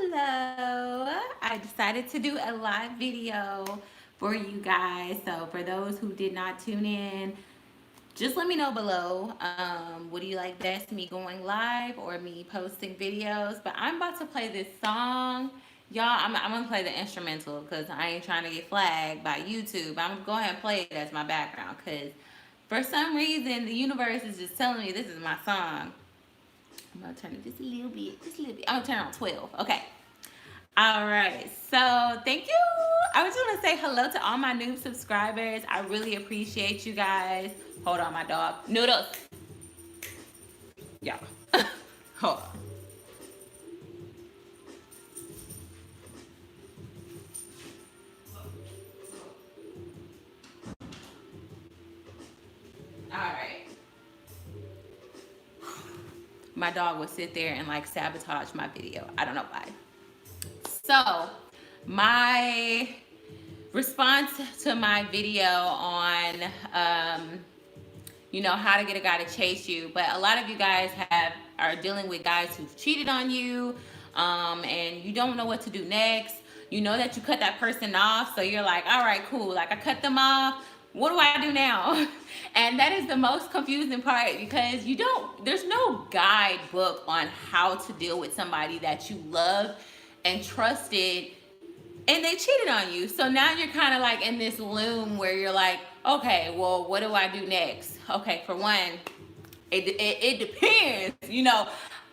Hello. I decided to do a live video for you guys. So for those who did not tune in, just let me know below. Would you like best me going live or me posting videos? But I'm about to play this song. Y'all, I'm gonna play the instrumental because I ain't trying to get flagged by YouTube. I'm gonna go ahead and play it as my background because for some reason the universe is just telling me this is my song. I'm gonna turn it just a little bit, just a little bit. I'm gonna turn it on 12. Okay. All right. So thank you. I was just gonna say hello to all my new subscribers. I really appreciate you guys. Hold on, my dog. Noodles. Yeah. Hold on. All right. My dog would sit there and like sabotage my video. I don't know why. So my response to my video on how to get a guy to chase you. But a lot of you guys are dealing with guys who've cheated on you, and you don't know what to do next. You know that you cut that person off, so you're like, all right, cool. Like I cut them off. What do I do now? And that is the most confusing part because there's no guidebook on how to deal with somebody that you love and trusted and they cheated on you. So now you're kind of like in this loom where you're like, okay, well, what do I do next? Okay, for one, it depends.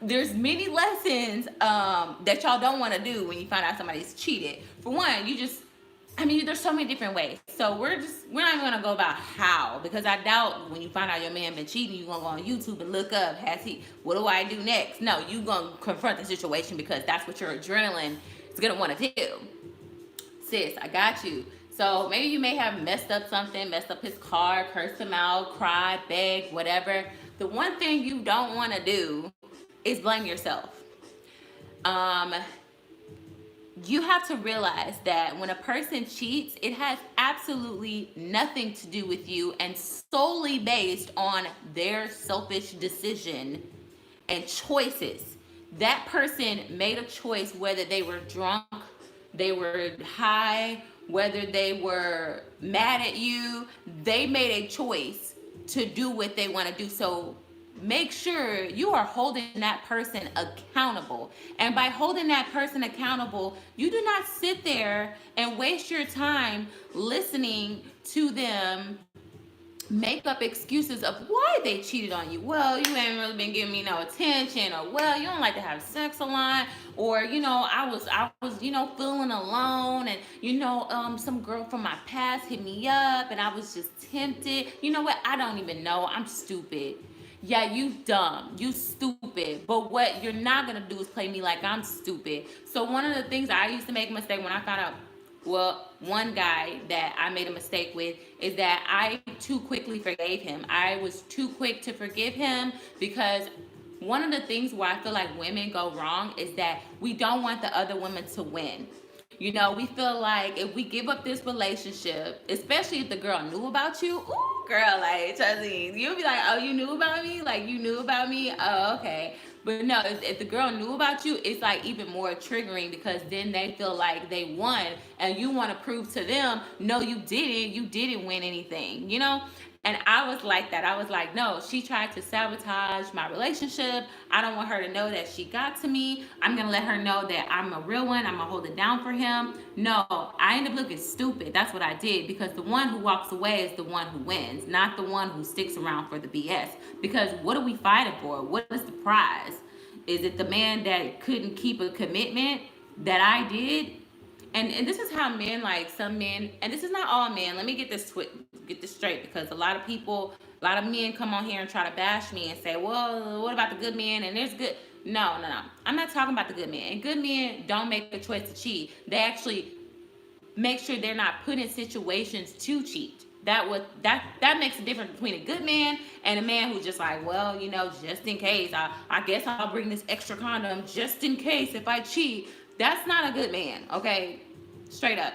There's many lessons that y'all don't want to do when you find out somebody's cheated. For one, there's so many different ways. So we're not even gonna go about how, because I doubt when you find out your man been cheating, you're gonna go on YouTube and look up, what do I do next? No, you gonna confront the situation because that's what your adrenaline is gonna want to do. Sis, I got you. So maybe you may have messed up something, messed up his car, cursed him out, cried, begged, whatever. The one thing you don't want to do is blame yourself. You have to realize that when a person cheats, it has absolutely nothing to do with you and solely based on their selfish decision and choices. That person made a choice, whether they were drunk, they were high, whether they were mad at you, they made a choice to do what they want to do. So make sure you are holding that person accountable. And by holding that person accountable, you do not sit there and waste your time listening to them make up excuses of why they cheated on you. Well, you ain't really been giving me no attention, or well, you don't like to have sex a lot, or I was feeling alone, and some girl from my past hit me up and I was just tempted. You know what? I don't even know. I'm stupid. Yeah, you dumb, you stupid. But what you're not gonna do is play me like I'm stupid. So one of the things I used to make a mistake when I found out, well, one guy that I made a mistake with is that I too quickly forgave him. I was too quick to forgive him because one of the things where I feel like women go wrong is that we don't want the other woman to win. We feel like if we give up this relationship, especially if the girl knew about you, ooh, girl, like, trust me, you'll be like, oh, you knew about me? Like, you knew about me? Oh, okay. But no, if the girl knew about you, it's like even more triggering because then they feel like they won and you want to prove to them, no, you didn't win anything, And I was like that. I was like, no, she tried to sabotage my relationship. I don't want her to know that she got to me. I'm going to let her know that I'm a real one. I'm going to hold it down for him. No, I ended up looking stupid. That's what I did, because the one who walks away is the one who wins, not the one who sticks around for the BS. Because what are we fighting for? What is the prize? Is it the man that couldn't keep a commitment that I did? And this is how men, like some men, and this is not all men. Let me get this straight, because a lot of men come on here and try to bash me and say, well, what about the good men? And there's good. No. I'm not talking about the good men. And good men don't make a choice to cheat. They actually make sure they're not put in situations to cheat. That makes a difference between a good man and a man who's just like, well, just in case, I guess I'll bring this extra condom just in case if I cheat. That's not a good man, okay? Straight up.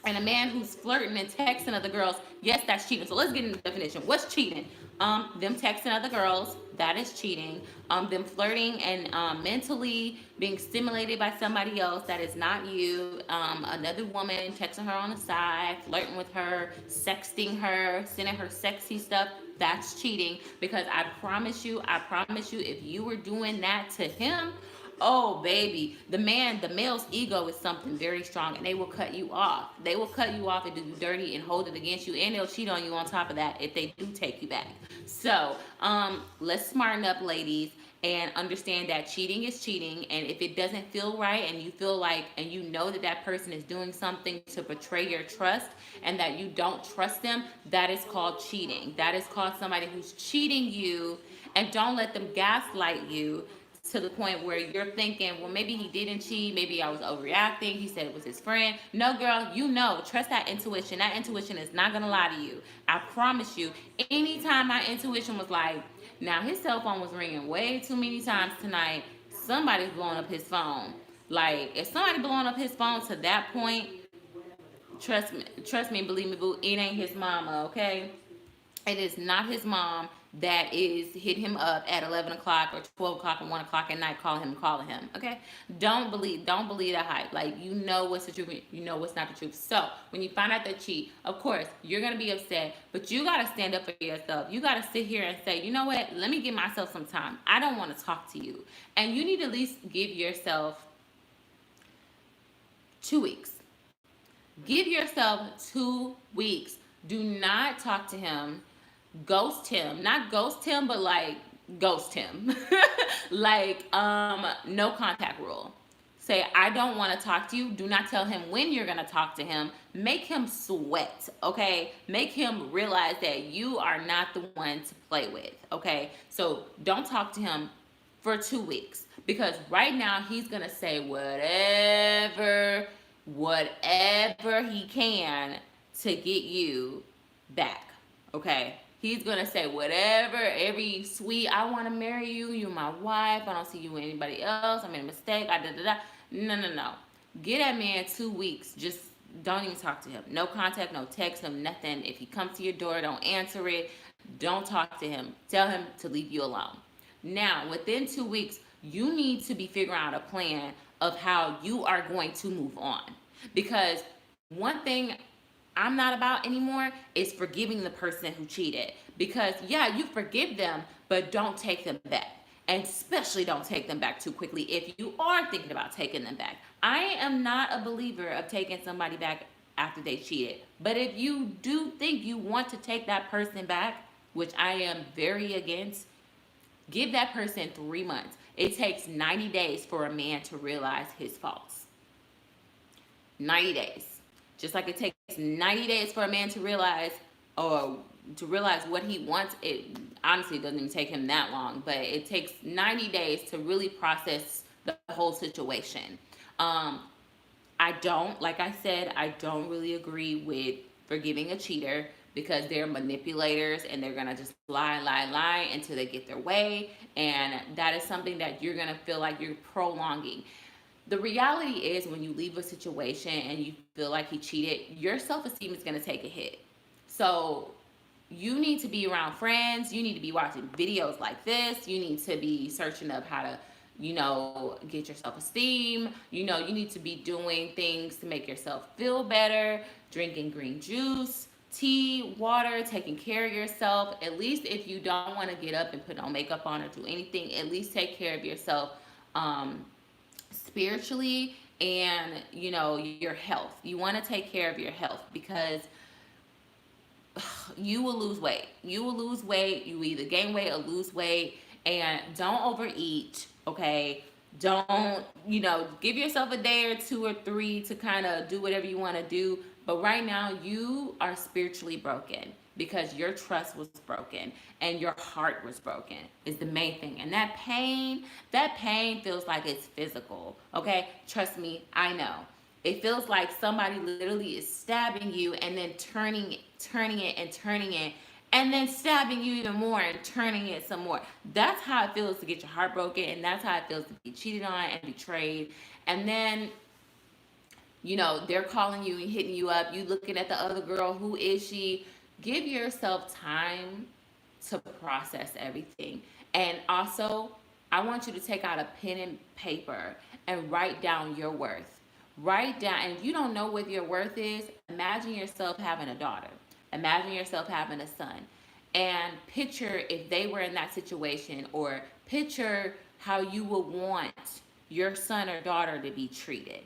And a man who's flirting and texting other girls, yes, that's cheating. So let's get into the definition. What's cheating? Them texting other girls, that is cheating. Them flirting and mentally being stimulated by somebody else that is not you. Another woman texting her on the side, flirting with her, sexting her, sending her sexy stuff. That's cheating, because I promise you, if you were doing that to him, oh baby, the male's ego is something very strong, and they will cut you off. They will cut you off and do you dirty and hold it against you, and they'll cheat on you on top of that if they do take you back. So, let's smarten up, ladies, and understand that cheating is cheating. And if it doesn't feel right, and you feel like, and you know that that person is doing something to betray your trust, and that you don't trust them, that is called cheating. That is called somebody who's cheating you. And don't let them gaslight you to the point where you're thinking, well, maybe he didn't cheat, maybe I was overreacting, he said it was his friend. No, girl, you know, trust that intuition. That intuition is not gonna lie to you. I promise you. Anytime my intuition was like, now his cell phone was ringing way too many times tonight, somebody's blowing up his phone. Like, if somebody blowing up his phone to that point, trust me, believe me, boo, it ain't his mama, okay? It is not his mom that is hit him up at 11 o'clock or 12 o'clock and 1 o'clock at night calling him, okay? Don't believe that hype. Like, you know what's the truth, you know what's not the truth. So when you find out they cheat, of course you're gonna be upset, but you gotta stand up for yourself. You gotta sit here and say, you know what, let me give myself some time. I don't want to talk to you. And you need to at least give yourself 2 weeks. Give yourself 2 weeks. Do not talk to him. Ghost him. Not ghost him, but like ghost him. Like, no contact rule. Say, I don't want to talk to you. Do not tell him when you're going to talk to him. Make him sweat, okay? Make him realize that you are not the one to play with, okay? So don't talk to him for 2 weeks, because right now he's going to say whatever he can to get you back, okay? He's gonna say whatever, every sweet, I want to marry you, you're my wife, I don't see you with anybody else, I made a mistake, I da da da. No. Get that man 2 weeks. Just don't even talk to him. No contact, no text, no nothing. If he comes to your door, don't answer it. Don't talk to him. Tell him to leave you alone. Now, within 2 weeks, you need to be figuring out a plan of how you are going to move on. Because one thing I'm not about anymore is forgiving the person who cheated. Because, yeah, you forgive them, but don't take them back. And especially don't take them back too quickly if you are thinking about taking them back. I am not a believer of taking somebody back after they cheated. But if you do think you want to take that person back, which I am very against, give that person 3 months. It takes 90 days for a man to realize his faults. 90 days. Just like it takes 90 days for a man to realize, or to realize what he wants. It honestly doesn't even take him that long, but it takes 90 days to really process the whole situation. Like I said, I don't really agree with forgiving a cheater, because they're manipulators and they're gonna just lie until they get their way, and that is something that you're gonna feel like you're prolonging. The reality is, when you leave a situation and you feel like he cheated, your self-esteem is going to take a hit. So you need to be around friends. You need to be watching videos like this. You need to be searching up how to, get your self-esteem. You need to be doing things to make yourself feel better, drinking green juice, tea, water, taking care of yourself. At least if you don't want to get up and put no makeup on or do anything, at least take care of yourself. Spiritually, and your health. You want to take care of your health, because you will lose weight. You either gain weight or lose weight. And don't overeat, okay? Don't, give yourself a day or 2 or 3 to kind of do whatever you want to do. But right now, you are spiritually broken, because your trust was broken and your heart was broken, is the main thing. And that pain feels like it's physical, okay? Trust me, I know. It feels like somebody literally is stabbing you and then turning it, and then stabbing you even more and turning it some more. That's how it feels to get your heart broken, and that's how it feels to be cheated on and betrayed. And then they're calling you and hitting you up. You looking at the other girl. Who is she? Give yourself time to process everything. And also, I want you to take out a pen and paper and write down your worth. Write down, and if you don't know what your worth is, imagine yourself having a daughter. Imagine yourself having a son. And picture if they were in that situation, or picture how you would want your son or daughter to be treated.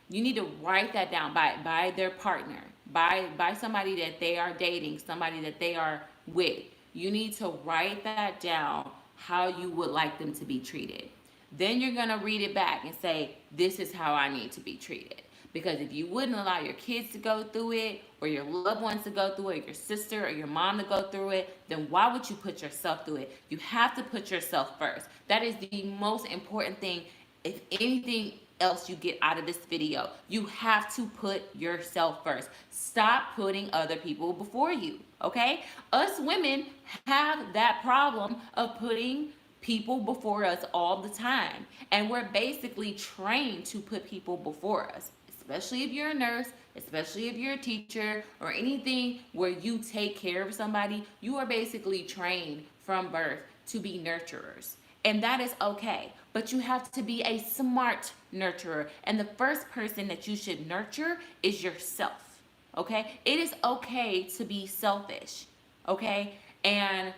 You need to write that down by their partner, by somebody that they are dating, somebody that they are with. You need to write that down, how you would like them to be treated. Then you're going to read it back and say, this is how I need to be treated. Because if you wouldn't allow your kids to go through it, or your loved ones to go through it, or your sister or your mom to go through it, then why would you put yourself through it? You have to put yourself first. That is the most important thing. If anything else you get out of this video, you have to put yourself first. Stop putting other people before you, okay? Us women have that problem of putting people before us all the time. And we're basically trained to put people before us, especially if you're a nurse, especially if you're a teacher, or anything where you take care of somebody. You are basically trained from birth to be nurturers. And that is okay. But you have to be a smart nurturer. And the first person that you should nurture is yourself. Okay? It is okay to be selfish. Okay? And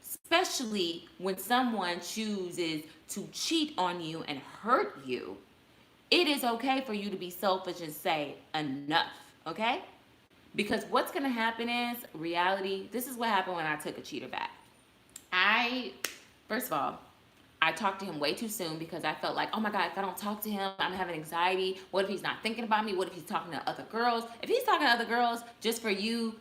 especially when someone chooses to cheat on you and hurt you, it is okay for you to be selfish and say enough, okay? Because what's going to happen is, reality, this is what happened when I took a cheater back. First of all, I talked to him way too soon because I felt like, oh my God, if I don't talk to him, I'm having anxiety. What if he's not thinking about me? What if he's talking to other girls? If he's talking to other girls just for you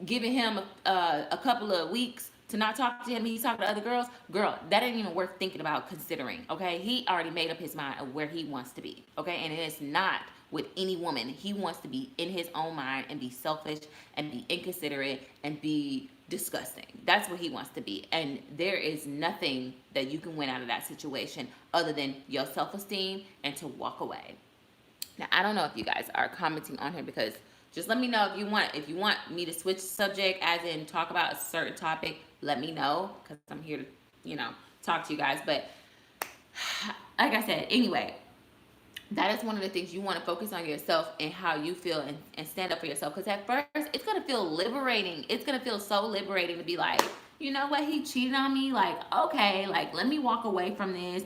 giving him a couple of weeks to not talk to him, he's talking to other girls, girl, that ain't even worth thinking about considering, okay? He already made up his mind of where he wants to be, okay? And it is not with any woman. He wants to be in his own mind and be selfish and be inconsiderate and be disgusting. That's what he wants to be. And there is nothing that you can win out of that situation other than your self-esteem and to walk away. Now, I don't know if you guys are commenting on here, because just let me know if you want me to switch subject, as in talk about a certain topic. Let me know, because I'm here to, talk to you guys. But like I said, anyway, that is one of the things you want to focus on yourself and how you feel, and stand up for yourself. Because at first, it's going to feel liberating. It's going to feel so liberating to be like, you know what, he cheated on me. Like, okay, like, let me walk away from this.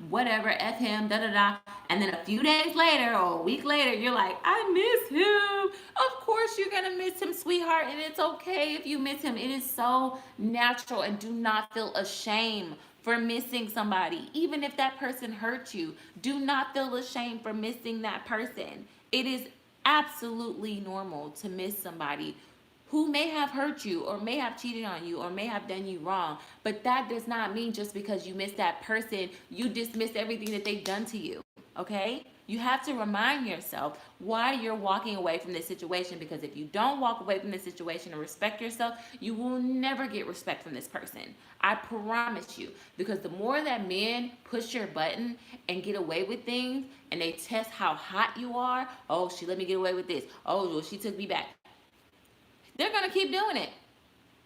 Whatever, F him, da-da-da. And then a few days later or a week later, you're like, I miss him. Of course you're going to miss him, sweetheart. And it's okay if you miss him. It is so natural. And do not feel ashamed for missing somebody. Even if that person hurt you, do not feel ashamed for missing that person. It is absolutely normal to miss somebody who may have hurt you, or may have cheated on you, or may have done you wrong. But that does not mean just because you miss that person, you dismiss everything that they've done to you, okay? You have to remind yourself why you're walking away from this situation, because if you don't walk away from this situation and respect yourself, you will never get respect from this person. I promise you. Because the more that men push your button and get away with things, and they test how hot you are, oh, she let me get away with this, oh, well, she took me back, they're going to keep doing it.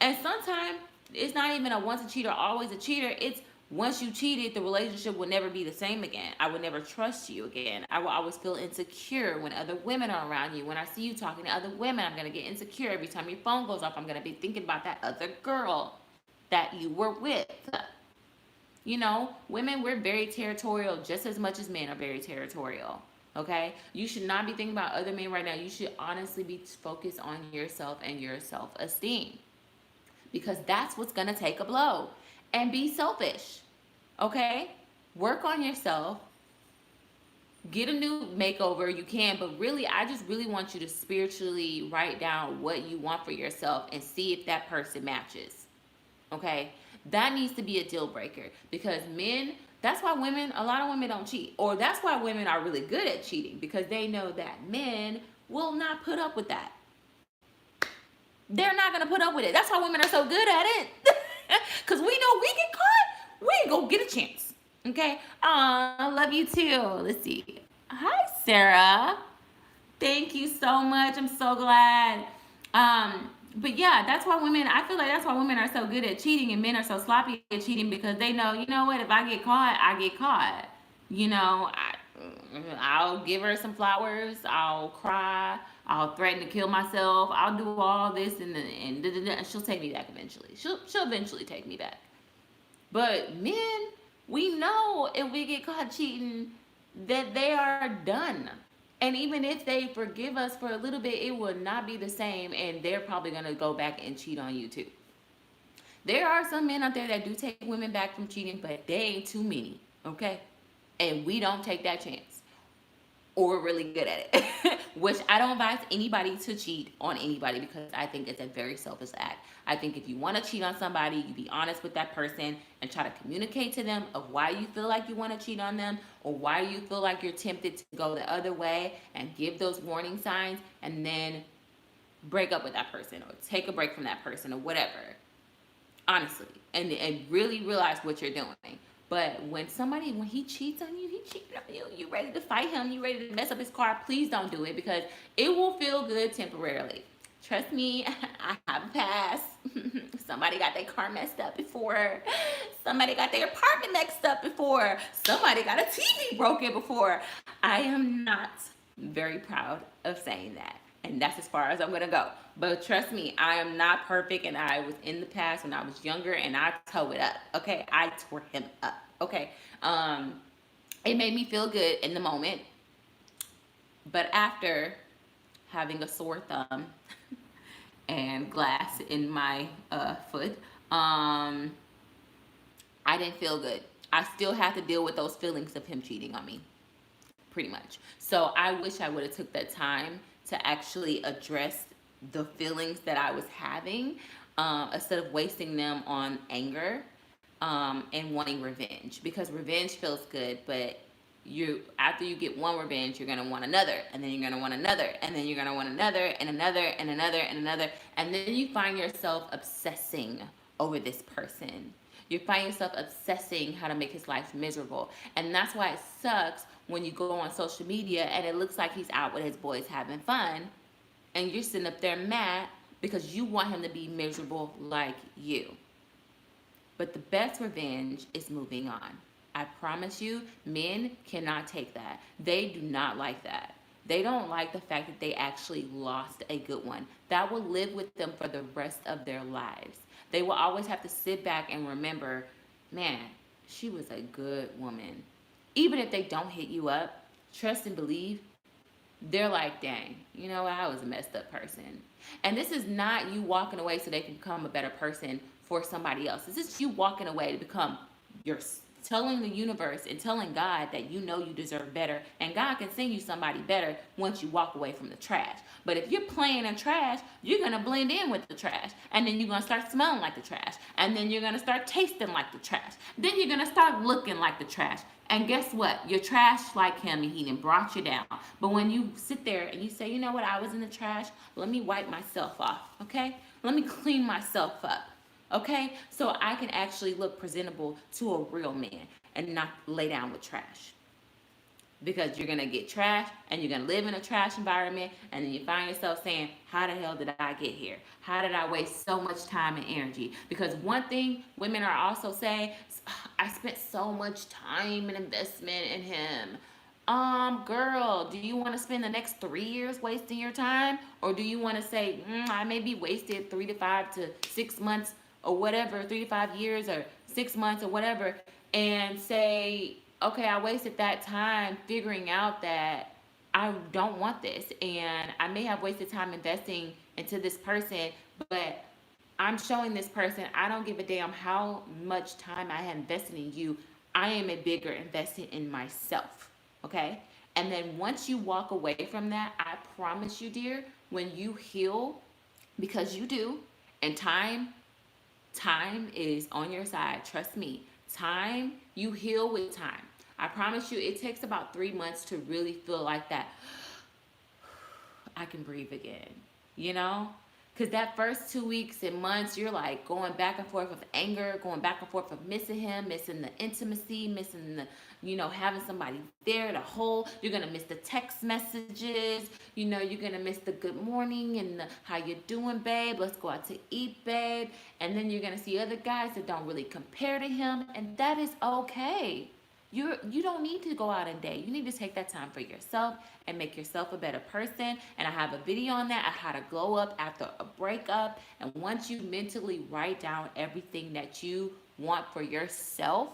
And sometimes it's not even a once a cheater, always a cheater. It's once you cheated, the relationship will never be the same again. I would never trust you again. I will always feel insecure when other women are around you. When I see you talking to other women, I'm going to get insecure. Every time your phone goes off, I'm going to be thinking about that other girl that you were with. Women, we're very territorial just as much as men are very territorial. Okay? You should not be thinking about other men right now. You should honestly be focused on yourself and your self-esteem, because that's what's going to take a blow. And be selfish. Okay? Work on yourself. Get a new makeover. You can, but really, I just really want you to spiritually write down what you want for yourself and see if that person matches. Okay? That needs to be a deal breaker, because men, that's why a lot of women don't cheat. Or that's why women are really good at cheating, because they know that men will not put up with that. They're not going to put up with it. That's why women are so good at it. Because we know we get caught, we ain't going to get a chance. Okay? I love you too. Let's see. Hi, Sarah. Thank you so much. I'm so glad. But yeah, that's why women, I feel like that's why women are so good at cheating and men are so sloppy at cheating, because they know, you know what, if I get caught, I get caught. You know, I'll give her some flowers, I'll cry, I'll threaten to kill myself, I'll do all this, and she'll take me back eventually. She'll eventually take me back. But men, we know if we get caught cheating that they are done. And even if they forgive us for a little bit, it will not be the same, and they're probably gonna go back and cheat on you too. There are some men out there that do take women back from cheating, but they ain't too many, okay? And we don't take that chance, or we're really good at it. Which I don't advise anybody to cheat on anybody, because I think it's a very selfish act. I think if you want to cheat on somebody, you be honest with that person and try to communicate to them of why you feel like you want to cheat on them, or why you feel like you're tempted to go the other way, and give those warning signs, and then break up with that person or take a break from that person or whatever, honestly, and really realize what you're doing. But when he cheats on you, he cheated on you. You ready to fight him? You ready to mess up his car? Please don't do it, because it will feel good temporarily. Trust me, I have a past. Somebody got their car messed up before. Somebody got their apartment messed up before. Somebody got a TV broken before. I am not very proud of saying that. And that's as far as I'm gonna go. But trust me, I am not perfect, and I was in the past when I was younger, and I tore it up. Okay, I tore him up. Okay, it made me feel good in the moment, but after having a sore thumb and glass in my foot, I didn't feel good. I still had to deal with those feelings of him cheating on me, pretty much. So I wish I would have took that time to actually address the feelings that I was having, instead of wasting them on anger, and wanting revenge, because revenge feels good, but you, after you get one revenge, you're gonna want another, and then you're gonna want another, and then you're gonna want another, and another, and another, and another, and then you find yourself obsessing over this person. You find yourself obsessing how to make his life miserable, and that's why it sucks when you go on social media and it looks like he's out with his boys having fun, and you're sitting up there mad because you want him to be miserable like you. But the best revenge is moving on. I promise you, men cannot take that. They do not like that. They don't like the fact that they actually lost a good one. That will live with them for the rest of their lives. They will always have to sit back and remember, man, she was a good woman. Even if they don't hit you up, trust and believe, they're like, dang, you know, I was a messed up person. And this is not you walking away so they can become a better person for somebody else. This is you walking away to become your, telling the universe and telling God that you know you deserve better, and God can send you somebody better once you walk away from the trash. But if you're playing in trash, you're gonna blend in with the trash, and then you're gonna start smelling like the trash, and then you're gonna start tasting like the trash. Then you're gonna start looking like the trash. And guess what? You're trash like him, and he done brought you down. But when you sit there and you say, you know what, I was in the trash, let me wipe myself off, okay? Let me clean myself up, okay? So I can actually look presentable to a real man and not lay down with trash. Because you're gonna get trash, and you're gonna live in a trash environment, and then you find yourself saying, how the hell did I get here? How did I waste so much time and energy? Because one thing women are also saying, I spent so much time and investment in him. Girl, do you want to spend the next 3 years wasting your time? Or do you want to say, I maybe wasted 3 to 5 to 6 months or whatever, 3 to 5 years or 6 months or whatever, and say, okay, I wasted that time figuring out that I don't want this, and I may have wasted time investing into this person, but I'm showing this person I don't give a damn how much time I have invested in you. I am a bigger investment in myself. Okay? And then once you walk away from that, I promise you, dear, when you heal, because you do, and time is on your side. Trust me. Time, you heal with time. I promise you, it takes about 3 months to really feel like that. I can breathe again. You know? Because that first 2 weeks and months, you're like going back and forth of anger, going back and forth of missing him, missing the intimacy, missing the, having somebody there to hold. You're going to miss the text messages. You're going to miss the good morning and the how you doing, babe? Let's go out to eat, babe. And then you're going to see other guys that don't really compare to him. And that is okay. You don't need to go out and date. You need to take that time for yourself and make yourself a better person. And I have a video on that, on how to glow up after a breakup. And once you mentally write down everything that you want for yourself,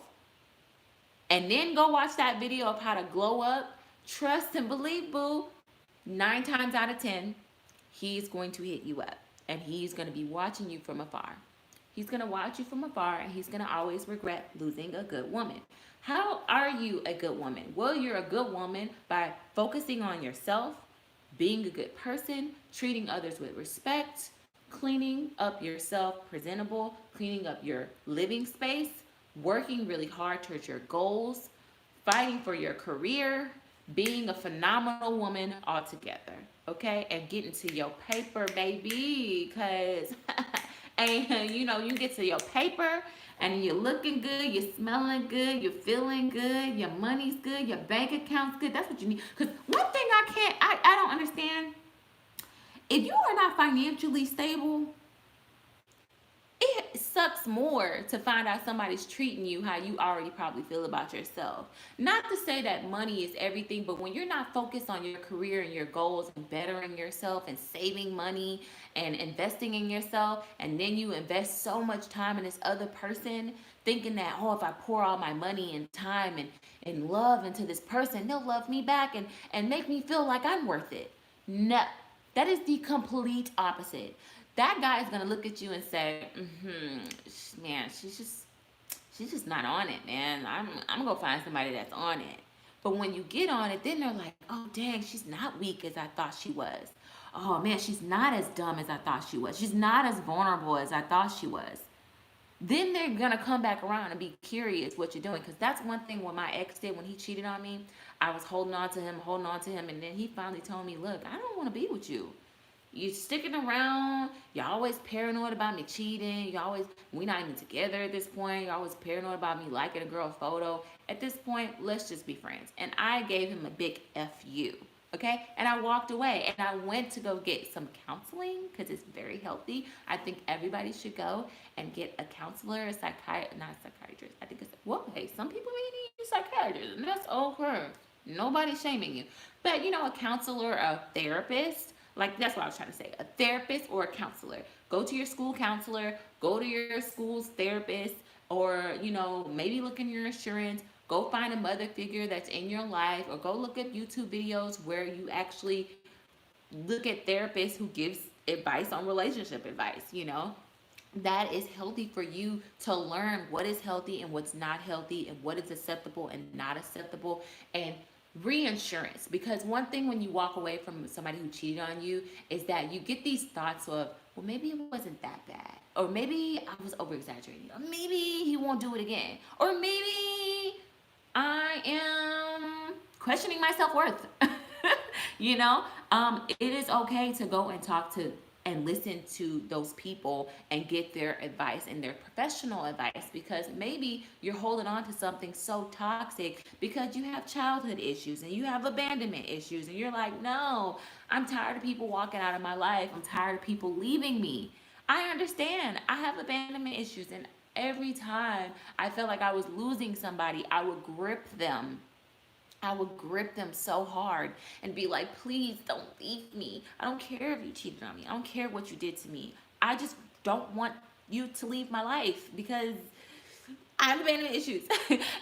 and then go watch that video of how to glow up, trust and believe, boo, 9 times out of 10, he's going to hit you up. And he's going to be watching you from afar. He's going to watch you from afar, and he's going to always regret losing a good woman. How are you a good woman? Well, you're a good woman by focusing on yourself, being a good person, treating others with respect, cleaning up yourself presentable, cleaning up your living space, working really hard towards your goals, fighting for your career, being a phenomenal woman altogether, okay? And getting to your paper, baby, because and you get to your paper and you're looking good, you're smelling good, you're feeling good, your money's good, your bank account's good. That's what you need. Because one thing I don't understand, if you are not financially stable, it sucks more to find out somebody's treating you how you already probably feel about yourself. Not to say that money is everything, but when you're not focused on your career and your goals and bettering yourself and saving money and investing in yourself, and then you invest so much time in this other person, thinking that, oh, if I pour all my money and time and love into this person, they'll love me back and make me feel like I'm worth it. No, that is the complete opposite. That guy is gonna look at you and say, man, she's just not on it, man. I'm gonna find somebody that's on it. But when you get on it, then they're like, oh dang, she's not weak as I thought she was. Oh man, she's not as dumb as I thought she was. She's not as vulnerable as I thought she was. Then they're gonna come back around and be curious what you're doing. Because that's one thing what my ex did when he cheated on me. I was holding on to him, and then he finally told me, look, I don't want to be with you. You sticking around. You're always paranoid about me cheating. We're not even together at this point. You're always paranoid about me liking a girl's photo. At this point, let's just be friends. And I gave him a big F you. Okay? And I walked away and I went to go get some counseling because it's very healthy. I think everybody should go and get a counselor, a psychiatrist, not a psychiatrist. I think hey, some people may need psychiatrists, and that's okay. Nobody's shaming you. But, a counselor, a therapist, like that's what I was trying to say. A therapist or a counselor. Go to your school counselor, go to your school's therapist, or, maybe look in your insurance. Go find a mother figure that's in your life, or go look at YouTube videos where you actually look at therapists who gives advice on relationship advice, That is healthy for you to learn what is healthy and what's not healthy and what is acceptable and not acceptable. And reinsurance, because one thing when you walk away from somebody who cheated on you is that you get these thoughts of, well, maybe it wasn't that bad, or maybe I was over exaggerating, or maybe he won't do it again, or maybe I am questioning my self-worth. It is okay to go and talk to and listen to those people and get their advice and their professional advice, because maybe you're holding on to something so toxic because you have childhood issues and you have abandonment issues, and you're like, no, I'm tired of people walking out of my life. I'm tired of people leaving me. I understand. I have abandonment issues, and every time I felt like I was losing somebody, I would grip them. I would grip them so hard and be like, please don't leave me. I don't care if you cheated on me. I don't care what you did to me. I just don't want you to leave my life because I have abandonment issues.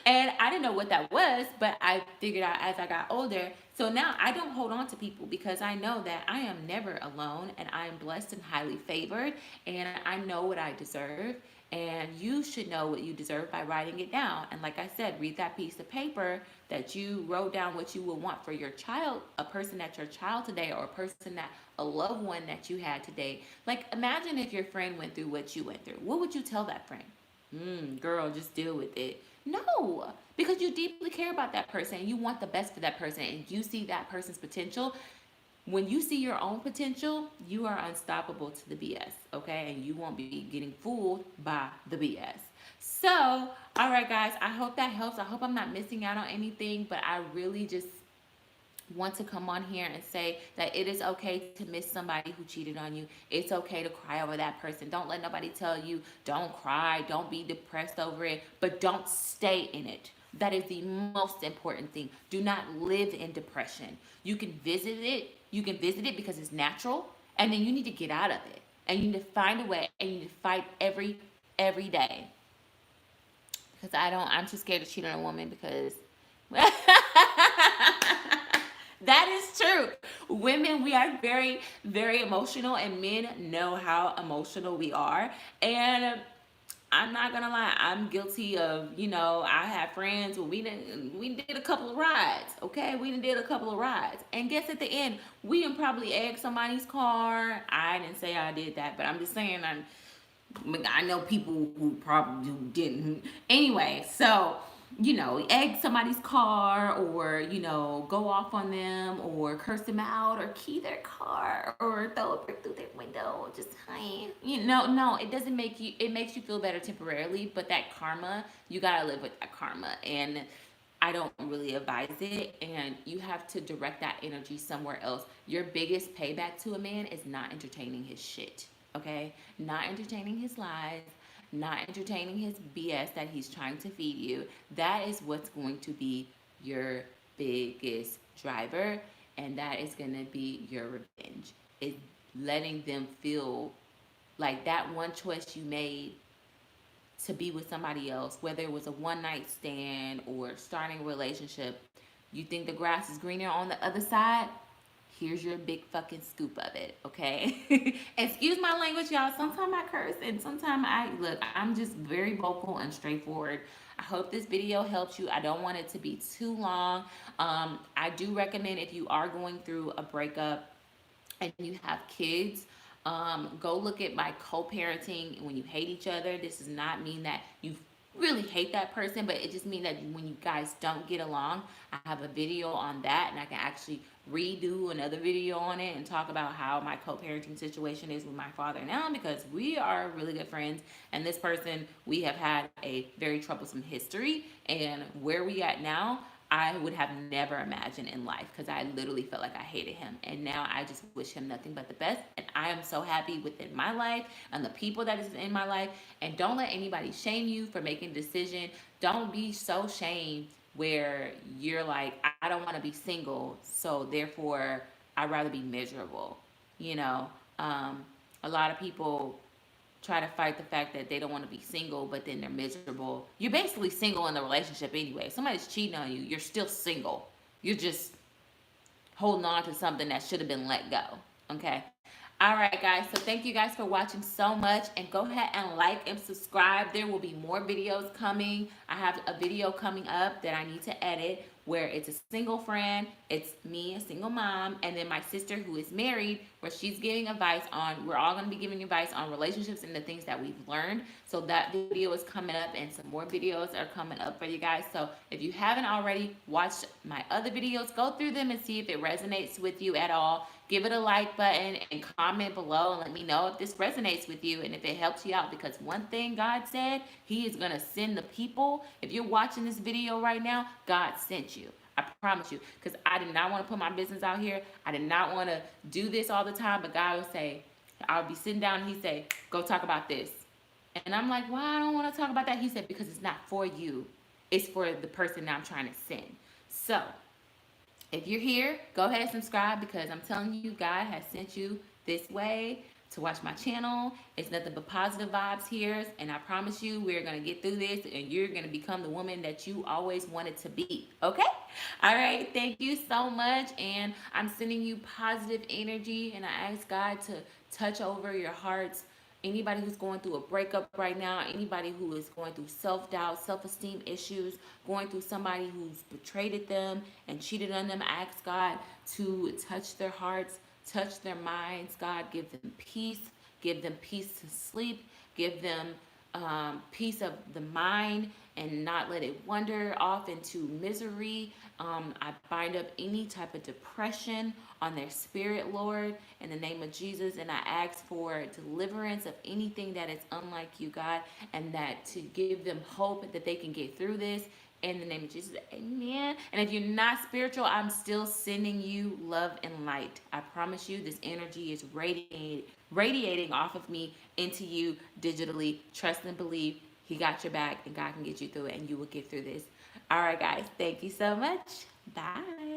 And I didn't know what that was, but I figured out as I got older. So now I don't hold on to people because I know that I am never alone, and I am blessed and highly favored, and I know what I deserve. And you should know what you deserve by writing it down. And like I said, read that piece of paper that you wrote down what you would want for your child, a person that's your child today, or a loved one that you had today. Like, imagine if your friend went through what you went through. What would you tell that friend? Girl, just deal with it. No, because you deeply care about that person and you want the best for that person and you see that person's potential. When you see your own potential, you are unstoppable to the BS, okay? And you won't be getting fooled by the BS. So, all right, guys, I hope that helps. I hope I'm not missing out on anything, but I really just want to come on here and say that it is okay to miss somebody who cheated on you. It's okay to cry over that person. Don't let nobody tell you, don't cry, don't be depressed over it, but don't stay in it. That is the most important thing. Do not live in depression. You can visit it because it's natural, and then you need to get out of it. And you need to find a way, and you need to fight every day. Because I'm too scared to cheat on a woman because that is true. Women, we are very, very emotional, and men know how emotional we are. And I'm not gonna lie, I'm guilty of, I have friends where we did a couple of rides, okay? We did a couple of rides. And guess at the end, we didn't probably egg somebody's car. I didn't say I did that, but I'm just saying I know people who probably didn't. Anyway, so egg somebody's car, or go off on them, or curse them out, or key their car, or throw a brick through their window. Just no, it doesn't make you. It makes you feel better temporarily, but that karma, you gotta live with that karma, and I don't really advise it, and you have to direct that energy somewhere else. Your biggest payback to a man is not entertaining his shit, okay? Not entertaining his lies, not entertaining his BS that he's trying to feed you. That is what's going to be your biggest driver, and that is going to be your revenge. It's letting them feel like that one choice you made to be with somebody else, whether it was a one night stand or starting a relationship, you think the grass is greener on the other side? Here's your big fucking scoop of it, okay? Excuse my language, y'all. Sometimes I curse, and sometimes I'm just very vocal and straightforward. I hope this video helps you. I don't want it to be too long. I do recommend, if you are going through a breakup and you have kids, go look at my co-parenting when you hate each other. This does not mean that you really hate that person, but it just means that when you guys don't get along, I have a video on that, and I can actually redo another video on it and talk about how my co-parenting situation is with my father now, because we are really good friends, and this person, we have had a very troublesome history, and where we at now, I would have never imagined in life, because I literally felt like I hated him. And now I just wish him nothing but the best. And I am so happy within my life and the people that is in my life. And don't let anybody shame you for making a decision. Don't be so shamed where you're like, I don't want to be single, so therefore I'd rather be miserable. You know, a lot of people try to fight the fact that they don't want to be single, but then they're miserable. You're basically single in the relationship anyway. If somebody's cheating on you, you're still single. You're just holding on to something that should have been let go. Okay? All right, guys. So thank you guys for watching so much. And go ahead and like and subscribe. There will be more videos coming. I have a video coming up that I need to edit, where it's a single friend, it's me, a single mom, and then my sister who is married, where she's giving advice on, we're all going to be giving advice on relationships and the things that we've learned. So that video is coming up, and some more videos are coming up for you guys. So if you haven't already watched my other videos, go through them and see if it resonates with you at all. Give it a like button and comment below and let me know if this resonates with you and if it helps you out. Because one thing God said, He is going to send the people. If you're watching this video right now, God sent you. I promise you. Because I did not want to put my business out here. I did not want to do this all the time. But God would say, I'll be sitting down and He'd say, go talk about this. And I'm like, why I don't want to talk about that? He said, because it's not for you. It's for the person that I'm trying to send. So if you're here, go ahead and subscribe, because I'm telling you, God has sent you this way to watch my channel. It's nothing but positive vibes here, and I promise you, we're going to get through this, and you're going to become the woman that you always wanted to be, okay? All right, thank you so much, and I'm sending you positive energy, and I ask God to touch over your hearts. Anybody who's going through a breakup right now, anybody who is going through self-doubt, self-esteem issues, going through somebody who's betrayed them and cheated on them, I ask God to touch their hearts, touch their minds. God, give them peace to sleep, give them peace of the mind and not let it wander off into misery. I bind up any type of depression on their spirit, Lord, in the name of Jesus. And I ask for deliverance of anything that is unlike you, God, and that to give them hope that they can get through this. In the name of Jesus, amen. And if you're not spiritual, I'm still sending you love and light. I promise you, this energy is radiating off of me into you digitally. Trust and believe He got your back, and God can get you through it, and you will get through this. All right, guys. Thank you so much. Bye.